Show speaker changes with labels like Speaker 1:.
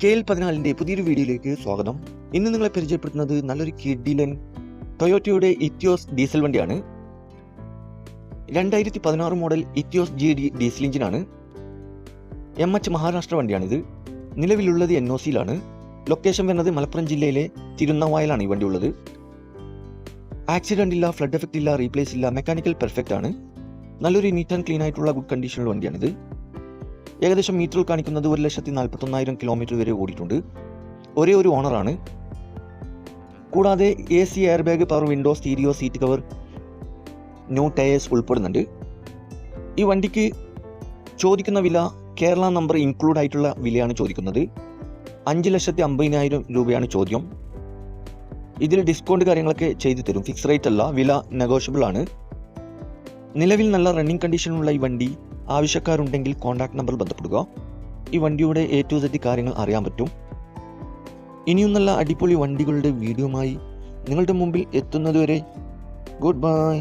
Speaker 1: KL14 പുതിയൊരു വീഡിയോയിലേക്ക് സ്വാഗതം. ഇന്ന് നിങ്ങളെ പരിചയപ്പെടുത്തുന്നത് നല്ലൊരു കിഡിലൻ ടൊയോട്ടയുടെ ഇറ്റിയോസ് ഡീസൽ വണ്ടിയാണ്. 2016 മോഡൽ ഇറ്റിയോസ് GD ഡീസൽ എഞ്ചിനാണ്. MH മഹാരാഷ്ട്ര വണ്ടിയാണിത്. നിലവിലുള്ളത് NOCയിലാണ്. ലൊക്കേഷൻ വരുന്നത് മലപ്പുറം ജില്ലയിലെ തിരുനാവായലാണ് ഈ വണ്ടി ഉള്ളത്. ആക്സിഡന്റ് ഇല്ല, ഫ്ലഡ് എഫക്റ്റ് ഇല്ല, റീപ്ലേസ് ഇല്ല, മെക്കാനിക്കൽ പെർഫെക്റ്റ് ആണ്. നല്ലൊരു നീറ്റ് ആൻഡ് ക്ലീൻ ആയിട്ടുള്ള ഗുഡ് കണ്ടീഷനുള്ള വണ്ടിയാണിത്. ഏകദേശം മീറ്ററിൽ കാണിക്കുന്നത് 1,41,000 കിലോമീറ്റർ വരെ ഓടിയിട്ടുണ്ട്. ഒരേ ഒരു ഓണറാണ്. കൂടാതെ AC, air bag, power window, stereo, seat cover, new tyres ഉൾപ്പെടുന്നുണ്ട്. ഈ വണ്ടിക്ക് ചോദിക്കുന്ന വില കേരള നമ്പർ ഇൻക്ലൂഡ് ആയിട്ടുള്ള വിലയാണ് ചോദിക്കുന്നത്. 5,50,000 രൂപയാണ് ചോദ്യം. ഇതിൽ ഡിസ്കൗണ്ട് കാര്യങ്ങളൊക്കെ ചെയ്തു തരും. ഫിക്സ് റേറ്റ് അല്ല, വില നെഗോഷ്യബിൾ ആണ്. നിലവിൽ നല്ല റണ്ണിങ് കണ്ടീഷനുള്ള ഈ വണ്ടി ആവശ്യക്കാരുണ്ടെങ്കിൽ കോൺടാക്ട് നമ്പർ ബന്ധപ്പെടുക. ഈ വണ്ടിയുടെ A to Z കാര്യങ്ങൾ അറിയാൻ പറ്റും. ഇനിയും നല്ല അടിപൊളി വണ്ടികളുടെ വീഡിയോയുമായി നിങ്ങളുടെ മുമ്പിൽ എത്തുന്നതുവരെ ഗുഡ് ബൈ.